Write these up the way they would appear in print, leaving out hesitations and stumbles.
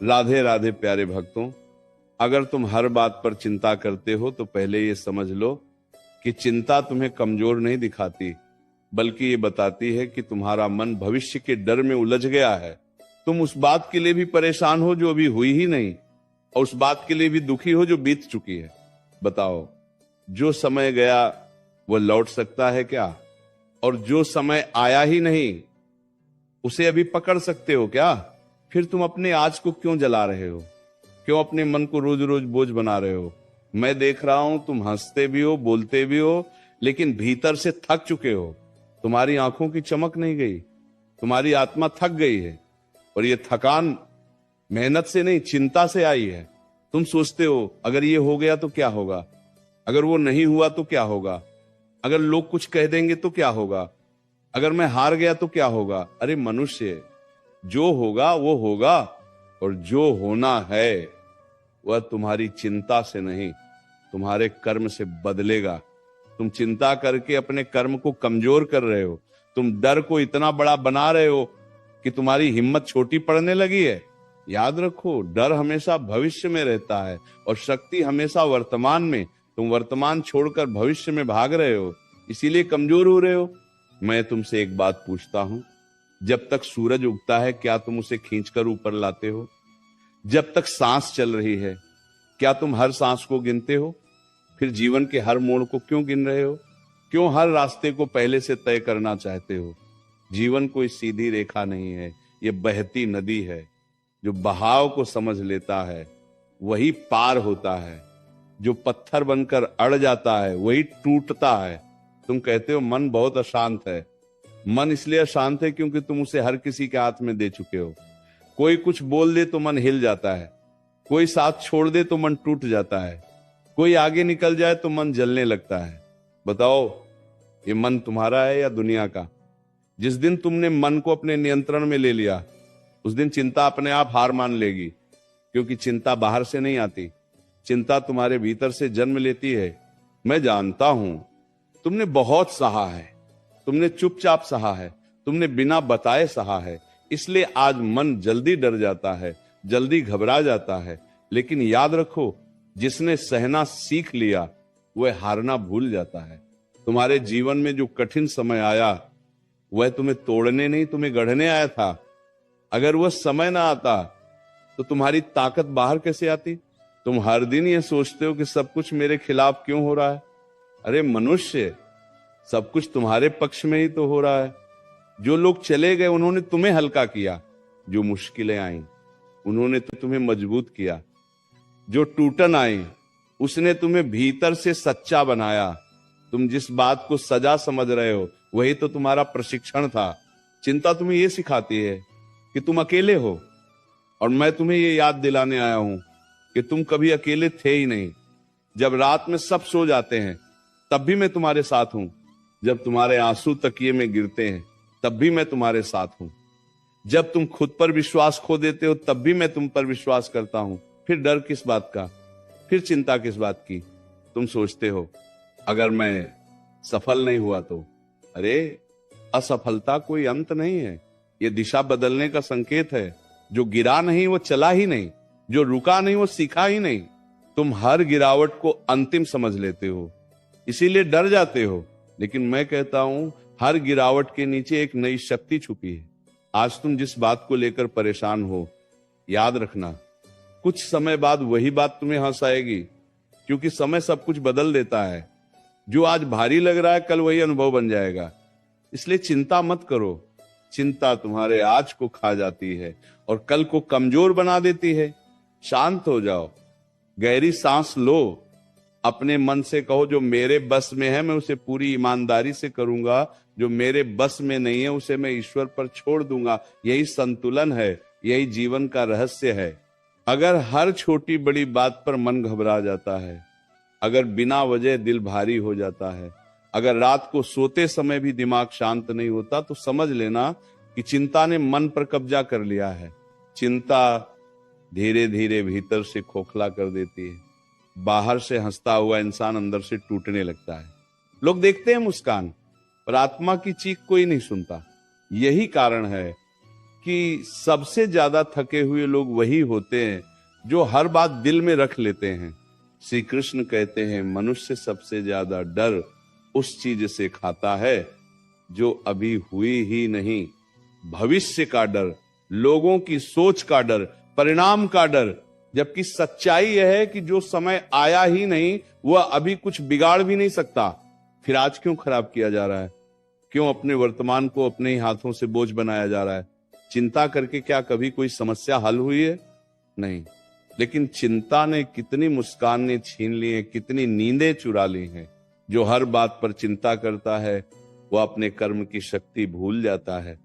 राधे राधे प्यारे भक्तों, अगर तुम हर बात पर चिंता करते हो तो पहले ये समझ लो कि चिंता तुम्हें कमजोर नहीं दिखाती, बल्कि ये बताती है कि तुम्हारा मन भविष्य के डर में उलझ गया है। तुम उस बात के लिए भी परेशान हो जो अभी हुई ही नहीं, और उस बात के लिए भी दुखी हो जो बीत चुकी है। बताओ, जो समय गया वो लौट सकता है क्या? और जो समय आया ही नहीं उसे अभी पकड़ सकते हो क्या? फिर तुम अपने आज को क्यों जला रहे हो? क्यों अपने मन को रोज रोज बोझ बना रहे हो? मैं देख रहा हूं तुम हंसते भी हो, बोलते भी हो, लेकिन भीतर से थक चुके हो। तुम्हारी आंखों की चमक नहीं गई, तुम्हारी आत्मा थक गई है। और ये थकान मेहनत से नहीं, चिंता से आई है। तुम सोचते हो अगर ये हो गया तो क्या होगा, अगर वो नहीं हुआ तो क्या होगा, अगर लोग कुछ कह देंगे तो क्या होगा, अगर मैं हार गया तो क्या होगा। अरे मनुष्य, जो होगा वो होगा, और जो होना है वह तुम्हारी चिंता से नहीं, तुम्हारे कर्म से बदलेगा। तुम चिंता करके अपने कर्म को कमजोर कर रहे हो। तुम डर को इतना बड़ा बना रहे हो कि तुम्हारी हिम्मत छोटी पड़ने लगी है। याद रखो, डर हमेशा भविष्य में रहता है और शक्ति हमेशा वर्तमान में। तुम वर्तमान छोड़कर भविष्य में भाग रहे हो, इसीलिए कमजोर हो रहे हो। मैं तुमसे एक बात पूछता हूं, जब तक सूरज उगता है क्या तुम उसे खींचकर ऊपर लाते हो? जब तक सांस चल रही है क्या तुम हर सांस को गिनते हो? फिर जीवन के हर मोड़ को क्यों गिन रहे हो? क्यों हर रास्ते को पहले से तय करना चाहते हो? जीवन कोई सीधी रेखा नहीं है, ये बहती नदी है। जो बहाव को समझ लेता है वही पार होता है, जो पत्थर बनकर अड़ जाता है वही टूटता है। तुम कहते हो मन बहुत अशांत है। मन इसलिए अशांत है क्योंकि तुम उसे हर किसी के हाथ में दे चुके हो। कोई कुछ बोल दे तो मन हिल जाता है, कोई साथ छोड़ दे तो मन टूट जाता है, कोई आगे निकल जाए तो मन जलने लगता है। बताओ, ये मन तुम्हारा है या दुनिया का? जिस दिन तुमने मन को अपने नियंत्रण में ले लिया उस दिन चिंता अपने आप हार मान लेगी, क्योंकि चिंता बाहर से नहीं आती, चिंता तुम्हारे भीतर से जन्म लेती है। मैं जानता हूं तुमने बहुत सहा है, तुमने चुपचाप सहा है, तुमने बिना बताए सहा है, इसलिए आज मन जल्दी डर जाता है, जल्दी घबरा जाता है। लेकिन याद रखो, जिसने सहना सीख लिया वह हारना भूल जाता है। तुम्हारे जीवन में जो कठिन समय आया वह तुम्हें तोड़ने नहीं, तुम्हें गढ़ने आया था। अगर वह समय ना आता तो तुम्हारी ताकत बाहर कैसे आती? तुम हर दिन ये सोचते हो कि सब कुछ मेरे खिलाफ क्यों हो रहा है। अरे मनुष्य, सब कुछ तुम्हारे पक्ष में ही तो हो रहा है। जो लोग चले गए उन्होंने तुम्हें हल्का किया, जो मुश्किलें आई उन्होंने तो तुम्हें मजबूत किया, जो टूटन आई उसने तुम्हें भीतर से सच्चा बनाया। तुम जिस बात को सजा समझ रहे हो वही तो तुम्हारा प्रशिक्षण था। चिंता तुम्हें यह सिखाती है कि तुम अकेले हो, और मैं तुम्हें ये याद दिलाने आया हूं कि तुम कभी अकेले थे ही नहीं। जब रात में सब सो जाते हैं तब भी मैं तुम्हारे साथ हूं, जब तुम्हारे आंसू तकिए में गिरते हैं तब भी मैं तुम्हारे साथ हूं, जब तुम खुद पर विश्वास खो देते हो तब भी मैं तुम पर विश्वास करता हूं। फिर डर किस बात का, फिर चिंता किस बात की? तुम सोचते हो अगर मैं सफल नहीं हुआ तो? अरे असफलता कोई अंत नहीं है, ये दिशा बदलने का संकेत है। जो गिरा नहीं वो चला ही नहीं, जो रुका नहीं वो सीखा ही नहीं। तुम हर गिरावट को अंतिम समझ लेते हो, इसीलिए डर जाते हो। लेकिन मैं कहता हूं हर गिरावट के नीचे एक नई शक्ति छुपी है। आज तुम जिस बात को लेकर परेशान हो, याद रखना कुछ समय बाद वही बात तुम्हें हंसाएगी, क्योंकि समय सब कुछ बदल देता है। जो आज भारी लग रहा है कल वही अनुभव बन जाएगा। इसलिए चिंता मत करो, चिंता तुम्हारे आज को खा जाती है और कल को कमजोर बना देती है। शांत हो जाओ, गहरी सांस लो, अपने मन से कहो जो मेरे बस में है मैं उसे पूरी ईमानदारी से करूंगा, जो मेरे बस में नहीं है उसे मैं ईश्वर पर छोड़ दूंगा। यही संतुलन है, यही जीवन का रहस्य है। अगर हर छोटी बड़ी बात पर मन घबरा जाता है, अगर बिना वजह दिल भारी हो जाता है, अगर रात को सोते समय भी दिमाग शांत नहीं होता, तो समझ लेना कि चिंता ने मन पर कब्जा कर लिया है। चिंता धीरे धीरे भीतर से खोखला कर देती है। बाहर से हंसता हुआ इंसान अंदर से टूटने लगता है। लोग देखते हैं मुस्कान, पर आत्मा की चीख कोई नहीं सुनता। यही कारण है कि सबसे ज्यादा थके हुए लोग वही होते हैं जो हर बात दिल में रख लेते हैं। श्री कृष्ण कहते हैं मनुष्य सबसे ज्यादा डर उस चीज से खाता है जो अभी हुई ही नहीं। भविष्य का डर, लोगों की सोच का डर, परिणाम का डर, जबकि सच्चाई यह है कि जो समय आया ही नहीं वह अभी कुछ बिगाड़ भी नहीं सकता। फिर आज क्यों खराब किया जा रहा है? क्यों अपने वर्तमान को अपने ही हाथों से बोझ बनाया जा रहा है? चिंता करके क्या कभी कोई समस्या हल हुई है? नहीं। लेकिन चिंता ने कितनी मुस्कानें छीन ली हैं, कितनी नींदें चुरा ली हैं। जो हर बात पर चिंता करता है वह अपने कर्म की शक्ति भूल जाता है।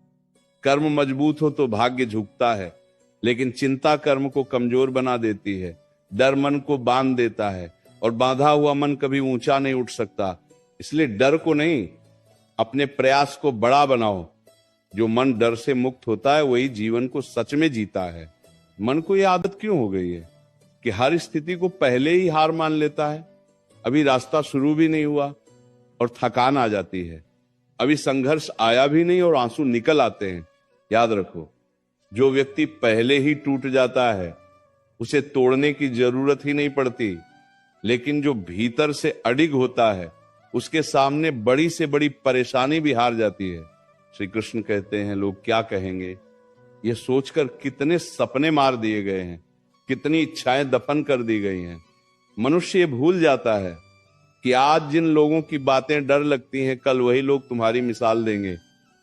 कर्म मजबूत हो तो भाग्य झुकता है, लेकिन चिंता कर्म को कमजोर बना देती है। डर मन को बांध देता है और बांधा हुआ मन कभी ऊंचा नहीं उठ सकता। इसलिए डर को नहीं, अपने प्रयास को बड़ा बनाओ। जो मन डर से मुक्त होता है वही जीवन को सच में जीता है। मन को यह आदत क्यों हो गई है कि हर स्थिति को पहले ही हार मान लेता है? अभी रास्ता शुरू भी नहीं हुआ और थकान आ जाती है। अभी संघर्ष आया भी नहीं और आंसू निकल आते हैं। याद रखो, जो व्यक्ति पहले ही टूट जाता है उसे तोड़ने की जरूरत ही नहीं पड़ती, लेकिन जो भीतर से अडिग होता है उसके सामने बड़ी से बड़ी परेशानी भी हार जाती है। श्री कृष्ण कहते हैं लोग क्या कहेंगे, ये सोचकर कितने सपने मार दिए गए हैं, कितनी इच्छाएं दफन कर दी गई हैं। मनुष्य ये भूल जाता है कि आज जिन लोगों की बातें डर लगती हैं कल वही लोग तुम्हारी मिसाल देंगे।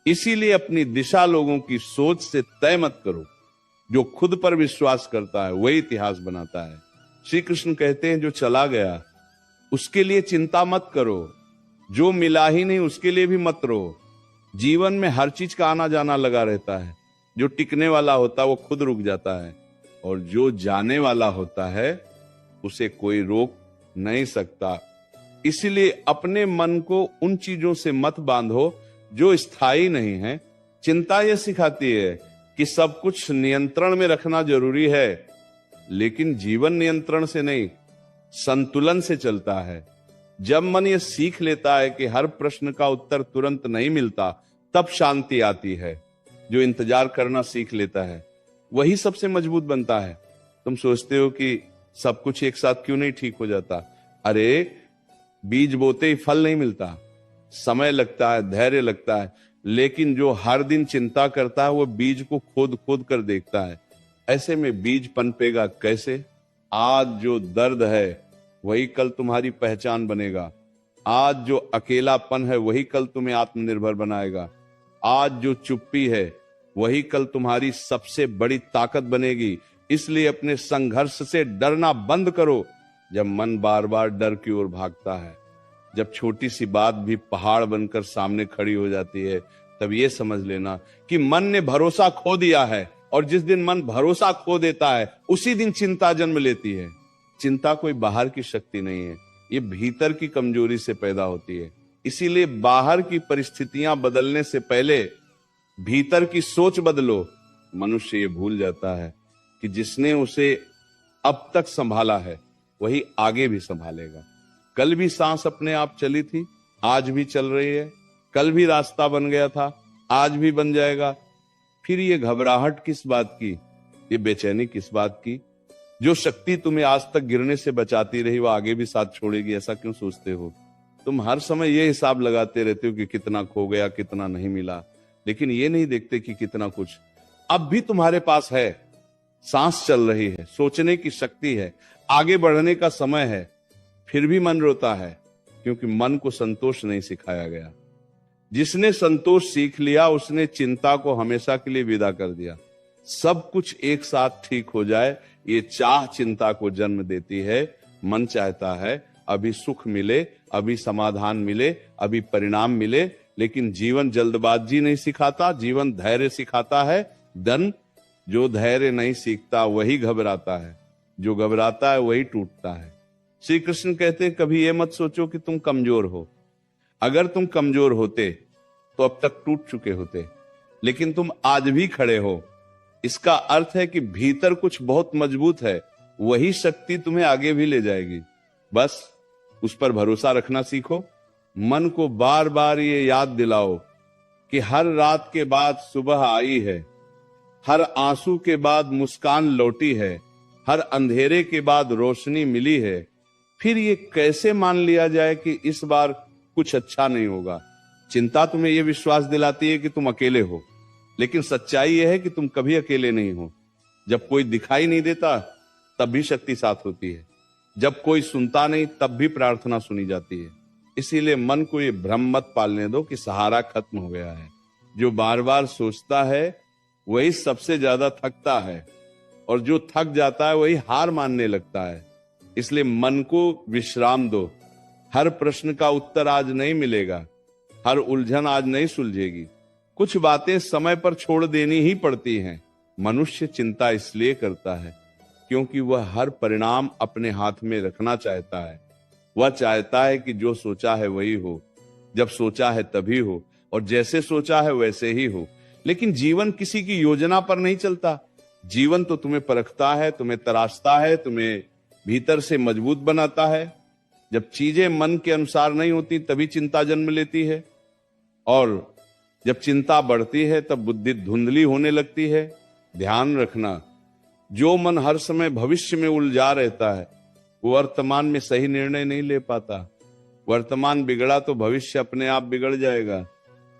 इसीलिए अपनी दिशा लोगों की सोच से तय मत करो। जो खुद पर विश्वास करता है वही इतिहास बनाता है। श्री कृष्ण कहते हैं जो चला गया उसके लिए चिंता मत करो, जो मिला ही नहीं उसके लिए भी मत रो। जीवन में हर चीज का आना जाना लगा रहता है। जो टिकने वाला होता है वो खुद रुक जाता है और जो जाने वाला होता है उसे कोई रोक नहीं सकता। इसलिए अपने मन को उन चीजों से मत बांधो जो स्थायी नहीं है। चिंता यह सिखाती है कि सब कुछ नियंत्रण में रखना जरूरी है, लेकिन जीवन नियंत्रण से नहीं, संतुलन से चलता है। जब मन ये सीख लेता है कि हर प्रश्न का उत्तर तुरंत नहीं मिलता, तब शांति आती है। जो इंतजार करना सीख लेता है वही सबसे मजबूत बनता है। तुम सोचते हो कि सब कुछ एक साथ क्यों नहीं ठीक हो जाता? अरे, बीज बोते ही फल नहीं मिलता, समय लगता है, धैर्य लगता है। लेकिन जो हर दिन चिंता करता है वो बीज को खोद खोद कर देखता है। ऐसे में बीज पनपेगा कैसे? आज जो दर्द है वही कल तुम्हारी पहचान बनेगा। आज जो अकेलापन है वही कल तुम्हें आत्मनिर्भर बनाएगा। आज जो चुप्पी है वही कल तुम्हारी सबसे बड़ी ताकत बनेगी। इसलिए अपने संघर्ष से डरना बंद करो। जब मन बार बार डर की ओर भागता है, जब छोटी सी बात भी पहाड़ बनकर सामने खड़ी हो जाती है, तब ये समझ लेना कि मन ने भरोसा खो दिया है। और जिस दिन मन भरोसा खो देता है उसी दिन चिंता जन्म लेती है। चिंता कोई बाहर की शक्ति नहीं है, ये भीतर की कमजोरी से पैदा होती है। इसीलिए बाहर की परिस्थितियां बदलने से पहले भीतर की सोच बदलो। मनुष्य ये भूल जाता है कि जिसने उसे अब तक संभाला है वही आगे भी संभालेगा। कल भी सांस अपने आप चली थी, आज भी चल रही है। कल भी रास्ता बन गया था, आज भी बन जाएगा। फिर ये घबराहट किस बात की, ये बेचैनी किस बात की? जो शक्ति तुम्हें आज तक गिरने से बचाती रही वो आगे भी साथ छोड़ेगी, ऐसा क्यों सोचते हो? तुम हर समय ये हिसाब लगाते रहते हो कि कितना खो गया, कितना नहीं मिला, लेकिन ये नहीं देखते कि कितना कुछ अब भी तुम्हारे पास है। सांस चल रही है, सोचने की शक्ति है, आगे बढ़ने का समय है। फिर भी मन रोता है क्योंकि मन को संतोष नहीं सिखाया गया। जिसने संतोष सीख लिया उसने चिंता को हमेशा के लिए विदा कर दिया। सब कुछ एक साथ ठीक हो जाए, ये चाह चिंता को जन्म देती है। मन चाहता है अभी सुख मिले, अभी समाधान मिले, अभी परिणाम मिले, लेकिन जीवन जल्दबाजी नहीं सिखाता, जीवन धैर्य सिखाता है। जो धैर्य नहीं सीखता वही घबराता है, जो घबराता है वही टूटता है। श्री कृष्ण कहते हैं कभी ये मत सोचो कि तुम कमजोर हो। अगर तुम कमजोर होते तो अब तक टूट चुके होते, लेकिन तुम आज भी खड़े हो। इसका अर्थ है कि भीतर कुछ बहुत मजबूत है, वही शक्ति तुम्हें आगे भी ले जाएगी। बस उस पर भरोसा रखना सीखो। मन को बार बार ये याद दिलाओ कि हर रात के बाद सुबह आई है। हर आंसू के बाद मुस्कान लौटी है, हर अंधेरे के बाद रोशनी मिली है। फिर ये कैसे मान लिया जाए कि इस बार कुछ अच्छा नहीं होगा? चिंता तुम्हें यह विश्वास दिलाती है कि तुम अकेले हो, लेकिन सच्चाई यह है कि तुम कभी अकेले नहीं हो। जब कोई दिखाई नहीं देता तब भी शक्ति साथ होती है, जब कोई सुनता नहीं तब भी प्रार्थना सुनी जाती है। इसीलिए मन को ये भ्रम मत पालने दो कि सहारा खत्म हो गया है। जो बार बार सोचता है वही सबसे ज्यादा थकता है, और जो थक जाता है वही हार मानने लगता है। इसलिए मन को विश्राम दो। हर प्रश्न का उत्तर आज नहीं मिलेगा, हर उलझन आज नहीं सुलझेगी। कुछ बातें समय पर छोड़ देनी ही पड़ती हैं। मनुष्य चिंता इसलिए करता है क्योंकि वह हर परिणाम अपने हाथ में रखना चाहता है। वह चाहता है कि जो सोचा है वही हो, जब सोचा है तभी हो, और जैसे सोचा है वैसे ही हो। लेकिन जीवन किसी की योजना पर नहीं चलता। जीवन तो तुम्हें परखता है, तुम्हें तराशता है, तुम्हें भीतर से मजबूत बनाता है। जब चीजें मन के अनुसार नहीं होती तभी चिंता जन्म लेती है, और जब चिंता बढ़ती है तब बुद्धि धुंधली होने लगती है। ध्यान रखना, जो मन हर समय भविष्य में उलझा रहता है वो वर्तमान में सही निर्णय नहीं ले पाता। वर्तमान बिगड़ा तो भविष्य अपने आप बिगड़ जाएगा।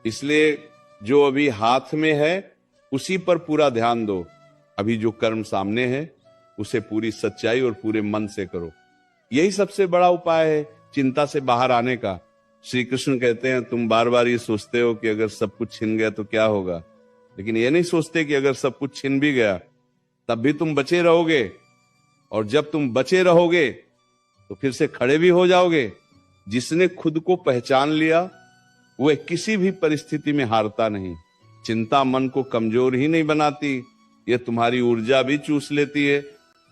इसलिए जो अभी हाथ में है उसी पर पूरा ध्यान दो। अभी जो कर्म सामने है उसे पूरी सच्चाई और पूरे मन से करो। यही सबसे बड़ा उपाय है चिंता से बाहर आने का। श्री कृष्ण कहते हैं, तुम बार बार ये सोचते हो कि अगर सब कुछ छिन गया तो क्या होगा, लेकिन ये नहीं सोचते कि अगर सब कुछ छिन भी गया तब भी तुम बचे रहोगे, और जब तुम बचे रहोगे तो फिर से खड़े भी हो जाओगे। जिसने खुद को पहचान लिया वह किसी भी परिस्थिति में हारता नहीं। चिंता मन को कमजोर ही नहीं बनाती, यह तुम्हारी ऊर्जा भी चूस लेती है।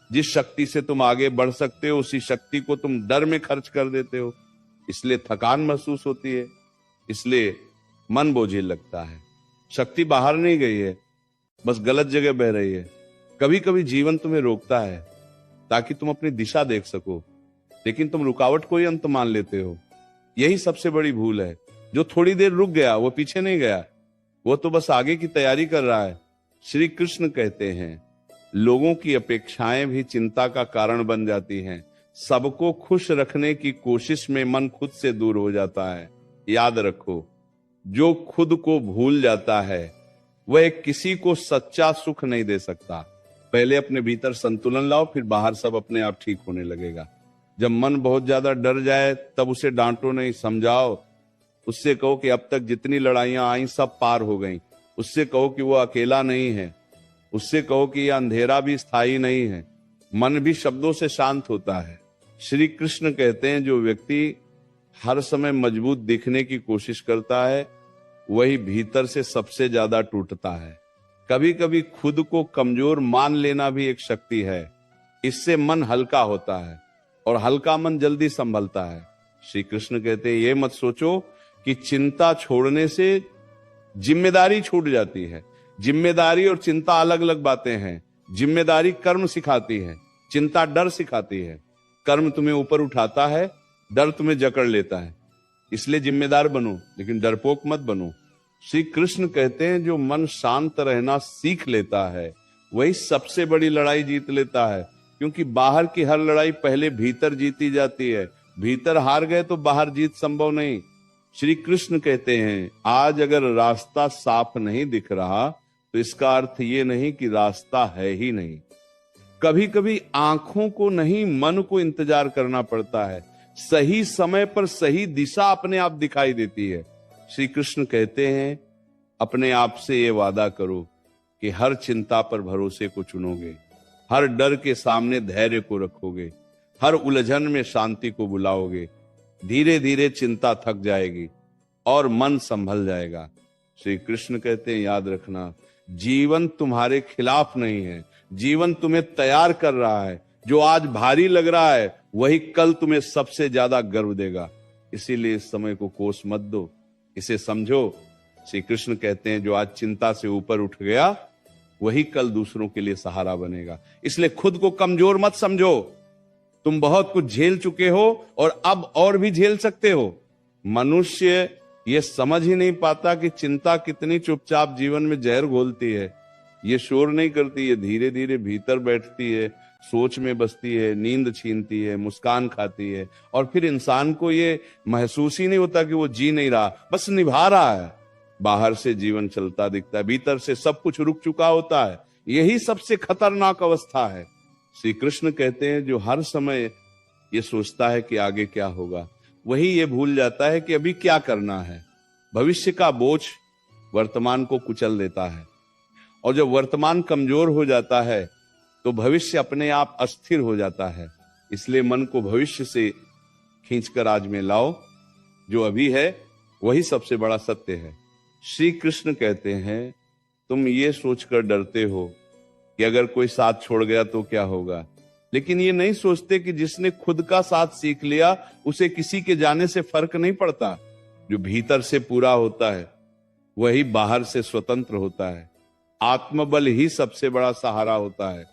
जिस शक्ति से तुम आगे बढ़ सकते हो उसी शक्ति को तुम डर में खर्च कर देते हो, इसलिए थकान महसूस होती है, इसलिए मन बोझिल लगता है। शक्ति बाहर नहीं गई है, बस गलत जगह बह रही है। कभी कभी जीवन तुम्हें रोकता है ताकि तुम अपनी दिशा देख सको, लेकिन तुम रुकावट को ही अंत मान लेते हो। यही सबसे बड़ी भूल है। जो थोड़ी देर रुक गया वो पीछे नहीं गया, वो तो बस आगे की तैयारी कर रहा है। श्री कृष्ण कहते हैं, लोगों की अपेक्षाएं भी चिंता का कारण बन जाती हैं। सबको खुश रखने की कोशिश में मन खुद से दूर हो जाता है। याद रखो, जो खुद को भूल जाता है वह किसी को सच्चा सुख नहीं दे सकता। पहले अपने भीतर संतुलन लाओ, फिर बाहर सब अपने आप ठीक होने लगेगा। जब मन बहुत ज्यादा डर जाए तब उसे डांटो नहीं, समझाओ। उससे कहो कि अब तक जितनी लड़ाइयां आई सब पार हो गईं। उससे कहो कि वो अकेला नहीं है। उससे कहो कि यह अंधेरा भी स्थायी नहीं है। मन भी शब्दों से शांत होता है। श्री कृष्ण कहते हैं, जो व्यक्ति हर समय मजबूत दिखने की कोशिश करता है वही भीतर से सबसे ज्यादा टूटता है। कभी कभी खुद को कमजोर मान लेना भी एक शक्ति है। इससे मन हल्का होता है, और हल्का मन जल्दी संभलता है। श्री कृष्ण कहते हैं, ये मत सोचो कि चिंता छोड़ने से जिम्मेदारी छूट जाती है। जिम्मेदारी और चिंता अलग अलग बातें हैं। जिम्मेदारी कर्म सिखाती है, चिंता डर सिखाती है। कर्म तुम्हें ऊपर उठाता है, डर तुम्हें जकड़ लेता है। इसलिए जिम्मेदार बनो, लेकिन डरपोक मत बनो। श्री कृष्ण कहते हैं, जो मन शांत रहना सीख लेता है वही सबसे बड़ी लड़ाई जीत लेता है। क्योंकि बाहर की हर लड़ाई पहले भीतर जीती जाती है। भीतर हार गए तो बाहर जीत संभव नहीं। श्री कृष्ण कहते हैं, आज अगर रास्ता साफ नहीं दिख रहा तो इसका अर्थ ये नहीं कि रास्ता है ही नहीं। कभी कभी आंखों को नहीं, मन को इंतजार करना पड़ता है। सही समय पर सही दिशा अपने आप दिखाई देती है। श्री कृष्ण कहते हैं, अपने आप से ये वादा करो कि हर चिंता पर भरोसे को चुनोगे, हर डर के सामने धैर्य को रखोगे, हर उलझन में शांति को बुलाओगे। धीरे धीरे चिंता थक जाएगी और मन संभल जाएगा। श्री कृष्ण कहते हैं, याद रखना, जीवन तुम्हारे खिलाफ नहीं है, जीवन तुम्हें तैयार कर रहा है। जो आज भारी लग रहा है वही कल तुम्हें सबसे ज्यादा गर्व देगा। इसीलिए इस समय को कोस मत दो, इसे समझो। श्री कृष्ण कहते हैं, जो आज चिंता से ऊपर उठ गया वही कल दूसरों के लिए सहारा बनेगा। इसलिए खुद को कमजोर मत समझो। तुम बहुत कुछ झेल चुके हो और अब और भी झेल सकते हो। मनुष्य ये समझ ही नहीं पाता कि चिंता कितनी चुपचाप जीवन में जहर घोलती है। ये शोर नहीं करती, ये धीरे धीरे भीतर बैठती है, सोच में बसती है, नींद छीनती है, मुस्कान खाती है, और फिर इंसान को ये महसूस ही नहीं होता कि वो जी नहीं रहा, बस निभा रहा है। बाहर से जीवन चलता दिखता है, भीतर से सब कुछ रुक चुका होता है। यही सबसे खतरनाक अवस्था है। श्री कृष्ण कहते हैं जो हर समय ये सोचता है कि आगे क्या होगा, वही ये भूल जाता है कि अभी क्या करना है। भविष्य का बोझ वर्तमान को कुचल देता है, और जब वर्तमान कमजोर हो जाता है तो भविष्य अपने आप अस्थिर हो जाता है। इसलिए मन को भविष्य से खींचकर आज में लाओ, जो अभी है वही सबसे बड़ा सत्य है। श्री कृष्ण कहते हैं तुम ये सोचकर डरते हो कि अगर कोई साथ छोड़ गया तो क्या होगा, लेकिन ये नहीं सोचते कि जिसने खुद का साथ सीख लिया उसे किसी के जाने से फर्क नहीं पड़ता। जो भीतर से पूरा होता है वही बाहर से स्वतंत्र होता है। आत्मबल ही सबसे बड़ा सहारा होता है।